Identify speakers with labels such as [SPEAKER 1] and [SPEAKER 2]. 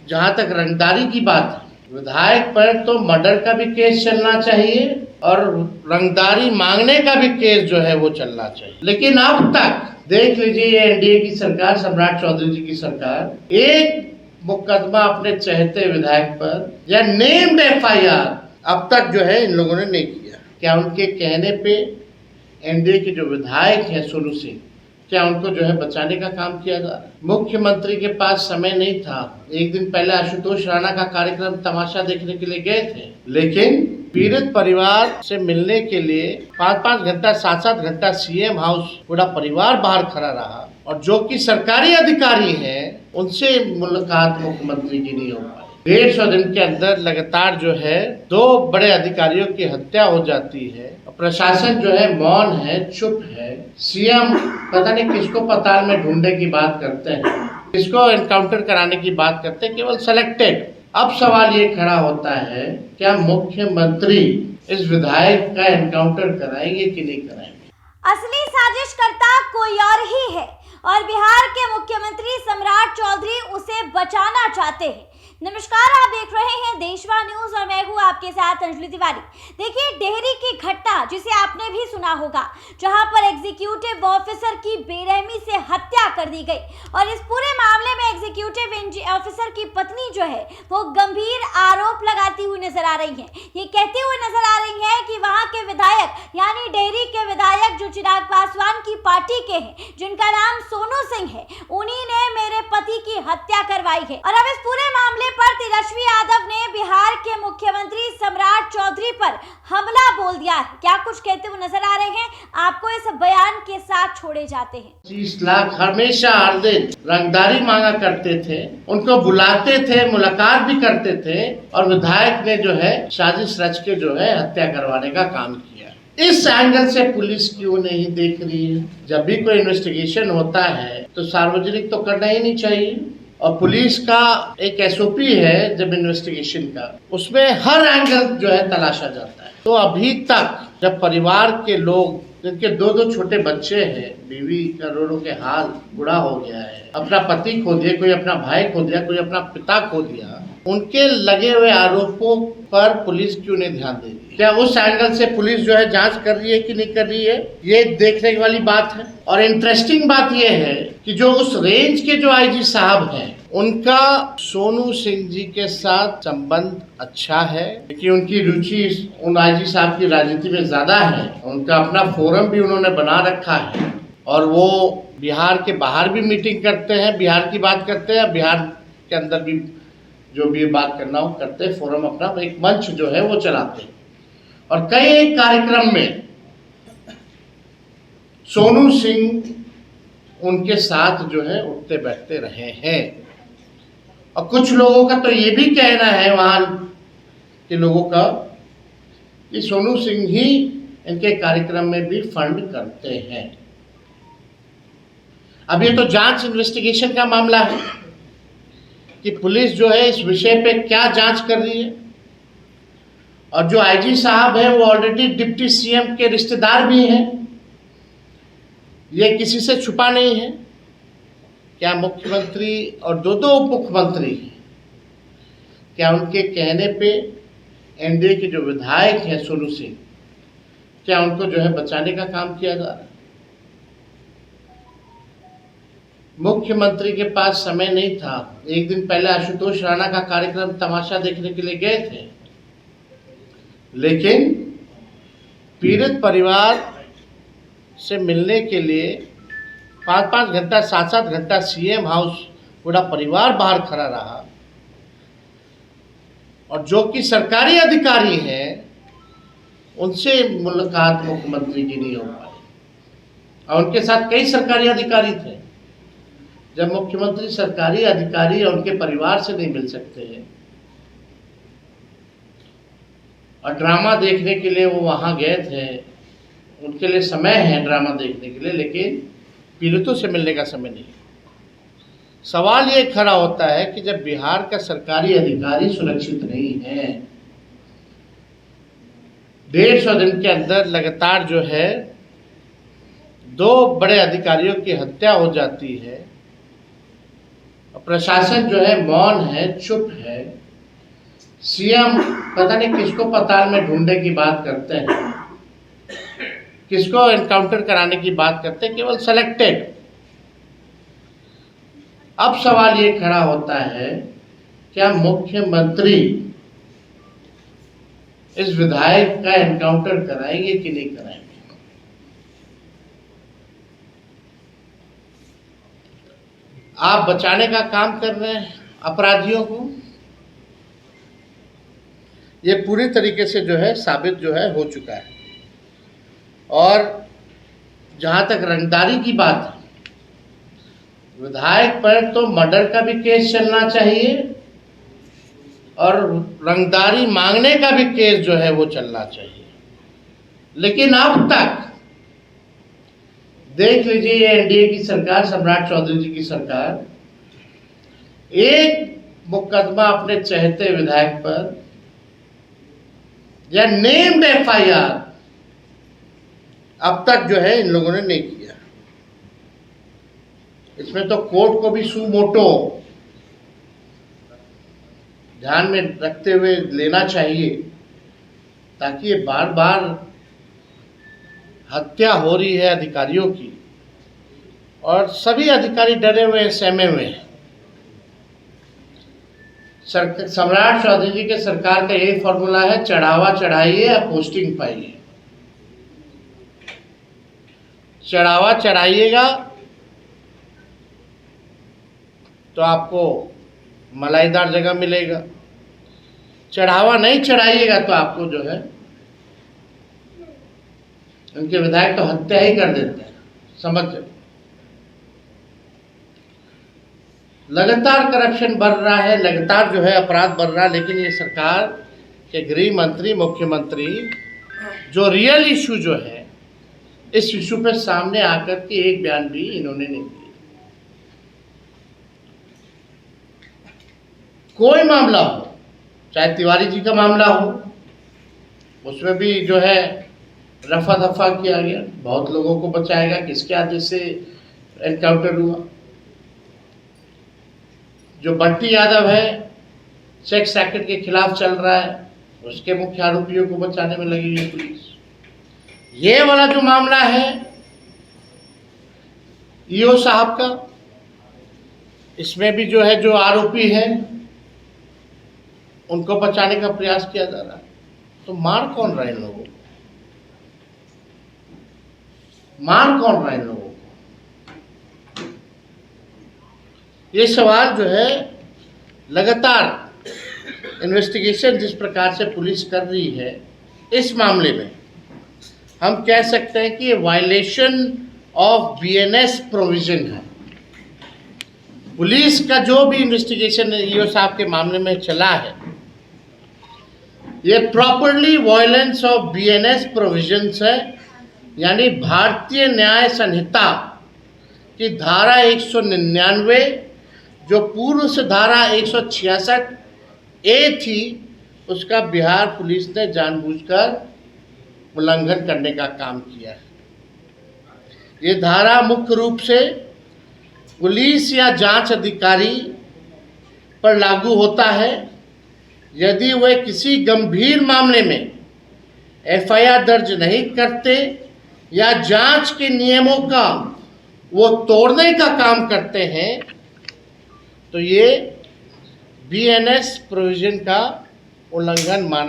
[SPEAKER 1] जहां तक रंगदारी की बात है, विधायक पर तो मर्डर का भी केस चलना चाहिए और रंगदारी मांगने का भी केस जो है वो चलना चाहिए। लेकिन अब तक देख लीजिए, ये एनडीए की सरकार, सम्राट चौधरी जी की सरकार, एक मुकदमा अपने चहेते विधायक पर या नेम्ड एफआईआर अब तक जो है इन लोगों ने नहीं किया। क्या उनके कहने पे एनडीए के जो विधायक हैं सोनू सिंह, क्या उनको जो है बचाने का काम किया जा रहा है? मुख्यमंत्री के पास समय नहीं था। एक दिन पहले आशुतोष राणा का कार्यक्रम तमाशा देखने के लिए गए थे, लेकिन पीड़ित परिवार से मिलने के लिए 5-5 घंटा 7-7 घंटा सीएम हाउस पूरा परिवार बाहर खड़ा रहा, और जो कि सरकारी अधिकारी हैं उनसे मुलाकात मुख्यमंत्री की नहीं हो पाई। 150 दिन के अंदर लगातार जो है 2 बड़े अधिकारियों की हत्या हो जाती है, प्रशासन जो है मौन है, चुप है। सीएम पता नहीं किसको पताल में ढूंढने की बात करते हैं, किसको एनकाउंटर कराने की बात करते हैं, केवल सेलेक्टेड। अब सवाल ये खड़ा होता है, क्या मुख्यमंत्री इस विधायक का एनकाउंटर कराएंगे कि नहीं कराएंगे?
[SPEAKER 2] असली साजिशकर्ता कोई और ही है और बिहार के मुख्यमंत्री सम्राट चौधरी उसे बचाना चाहते हैं। नमस्कार, आप देख रहे हैं देशवा न्यूज और मैं हूं आपके साथ अंजलि तिवारी। देखिए, डेहरी की घटना जिसे आपने भी सुना होगा, जहां पर एग्जीक्यूटिव ऑफिसर की बेरहमी से हत्या कर दी गई, और इस पूरे मामले में एग्जीक्यूटिव ऑफिसर की पत्नी जो है वो गंभीर आरोप लगाती हुई नजर आ रही है। ये कहती हुई नजर आ रही है कि वहां के विधायक यानी डेहरी के विधायक जो चिराग पासवान की पार्टी के हैं, जिनका नाम सोनू सिंह है, उन्हीं ने मेरे पति की हत्या करवाई है। और अब इस पूरे मामले पर तेजस्वी यादव ने बिहार के मुख्यमंत्री सम्राट चौधरी पर हमला बोल दिया है। क्या कुछ कहते हुए नजर आ रहे हैं, आपको इस बयान के साथ छोड़े जाते हैं।
[SPEAKER 1] 30 लाख हमेशा हर दिन रंगदारी मांगा करते थे, उनको बुलाते थे, मुलाकात भी करते थे, और विधायक ने जो है साजिश रच के जो है हत्या करवाने का काम किया। इस एंगल से पुलिस क्यों नहीं देख रही है? जब भी कोई इन्वेस्टिगेशन होता है तो सार्वजनिक तो करना ही नहीं चाहिए, और पुलिस का एक एसओपी है जब इन्वेस्टिगेशन का, उसमें हर एंगल जो है तलाशा जाता है। तो अभी तक जब परिवार के लोग, जिनके 2-2 छोटे बच्चे हैं, बीवी करोड़ों के हाल बुरा हो गया है, अपना पति खो दिया, कोई अपना भाई खो दिया, कोई अपना पिता खो दिया, उनके लगे हुए आरोपों पर पुलिस क्यों नहीं ध्यान दे रही? क्या उस एंगल से पुलिस जो है जांच कर रही है कि नहीं कर रही है, ये देखने वाली बात है। और इंटरेस्टिंग बात ये है कि जो उस रेंज के जो आईजी साहब हैं, उनका सोनू सिंह जी के साथ संबंध अच्छा है, क्योंकि उनकी रुचि उन आईजी साहब की राजनीति में ज्यादा है। उनका अपना फोरम भी उन्होंने बना रखा है, और वो बिहार के बाहर भी मीटिंग करते हैं, बिहार की बात करते हैं, बिहार के अंदर भी जो भी बात करना हो करते, फोरम अपना एक मंच जो है वो चलाते हैं। और कई कार्यक्रम में सोनू सिंह उनके साथ जो है उठते बैठते रहे हैं, और कुछ लोगों का तो ये भी कहना है वहां के लोगों का कि सोनू सिंह ही इनके कार्यक्रम में भी फंड करते हैं। अब ये तो जांच इन्वेस्टिगेशन का मामला है कि पुलिस जो है इस विषय पे क्या जांच कर रही है, और जो आईजी साहब हैं वो ऑलरेडी डिप्टी सीएम के रिश्तेदार भी हैं, ये किसी से छुपा नहीं है। क्या मुख्यमंत्री और 2-2 उप मुख्यमंत्री, क्या उनके कहने पे एनडीए के जो विधायक हैं सोनू सिंह, क्या उनको जो है बचाने का काम किया जा रहा है? मुख्यमंत्री के पास समय नहीं था। एक दिन पहले आशुतोष राणा का कार्यक्रम तमाशा देखने के लिए गए थे, लेकिन पीड़ित परिवार से मिलने के लिए 5-5 घंटा 7-7 घंटा सीएम हाउस पूरा परिवार बाहर खड़ा रहा, और जो कि सरकारी अधिकारी हैं उनसे मुलाकात मुख्यमंत्री की नहीं हो पाई, और उनके साथ कई सरकारी अधिकारी थे। जब मुख्यमंत्री सरकारी अधिकारी और उनके परिवार से नहीं मिल सकते हैं, और ड्रामा देखने के लिए वो वहां गए थे, उनके लिए समय है ड्रामा देखने के लिए, लेकिन पीड़ितों से मिलने का समय नहीं। सवाल ये खड़ा होता है कि जब बिहार का सरकारी अधिकारी सुरक्षित नहीं है, 150 दिन के अंदर लगातार जो है 2 बड़े अधिकारियों की हत्या हो जाती है, प्रशासन जो है मौन है, चुप है। सीएम पता नहीं किसको पताल में ढूंढने की बात करते हैं, किसको एनकाउंटर कराने की बात करते हैं, केवल सेलेक्टेड। अब सवाल ये खड़ा होता है, क्या मुख्यमंत्री इस विधायक का एनकाउंटर कराएंगे कि नहीं कराएंगे? आप बचाने का काम कर रहे हैं अपराधियों को, ये पूरी तरीके से जो है साबित जो है हो चुका है। और जहां तक रंगदारी की बात है, विधायक पर तो मर्डर का भी केस चलना चाहिए और रंगदारी मांगने का भी केस जो है वो चलना चाहिए। लेकिन अब तक देख लीजिए, ये एनडीए की सरकार, सम्राट चौधरी जी की सरकार, एक मुकदमा अपने चहेते विधायक पर या नेम्ड एफआईआर अब तक जो है इन लोगों ने नहीं किया। इसमें तो कोर्ट को भी सू मोटो ध्यान में रखते हुए लेना चाहिए, ताकि ये बार बार हत्या हो रही है अधिकारियों की और सभी अधिकारी डरे हुए हैं, सहमे हुए हैं। सम्राट चौधरी जी के सरकार का यही फॉर्मूला है, चढ़ावा चढ़ाइए या पोस्टिंग पाइए। चढ़ावा चढ़ाइएगा तो आपको मलाईदार जगह मिलेगा, चढ़ावा नहीं चढ़ाइएगा तो आपको जो है उनके विधायक तो हत्या ही कर देते हैं। समझ जाए, लगातार करप्शन बढ़ रहा है, लगातार जो है अपराध बढ़ रहा है, लेकिन ये सरकार के गृह मंत्री, मुख्यमंत्री जो रियल इशू जो है, इस इशू पे सामने आकर के एक बयान भी इन्होंने नहीं दिया। कोई मामला हो, चाहे तिवारी जी का मामला हो, उसमें भी जो है रफा दफा किया गया, बहुत लोगों को बचाएगा, किसके आदेश से एनकाउंटर हुआ। जो बंटी यादव है, सेक्स रैकेट के खिलाफ चल रहा है, उसके मुख्य आरोपियों को बचाने में लगी हुई पुलिस। ये वाला जो मामला है ईओ साहब का, इसमें भी जो है जो आरोपी है उनको बचाने का प्रयास किया जा रहा है। तो मार कौन रहा है इन लोगों को? मार कौन रहा है इन लोगों को? ये सवाल जो है लगातार इन्वेस्टिगेशन जिस प्रकार से पुलिस कर रही है, इस मामले में हम कह सकते हैं कि ये वायलेशन ऑफ बीएनएस प्रोविजन है। पुलिस का जो भी इन्वेस्टिगेशन ईओ साहब के मामले में चला है, ये properly violence of BNS provisions है, यानी भारतीय न्याय संहिता की धारा 199, जो पूर्व से धारा 166 ए थी, उसका बिहार पुलिस ने जानबूझकर उल्लंघन करने का काम किया है। ये धारा मुख्य रूप से पुलिस या जांच अधिकारी पर लागू होता है यदि वे किसी गंभीर मामले में एफआईआर दर्ज नहीं करते या जांच के नियमों का वो तोड़ने का काम करते हैं, तो ये बीएनएस प्रोविजन का उल्लंघन माना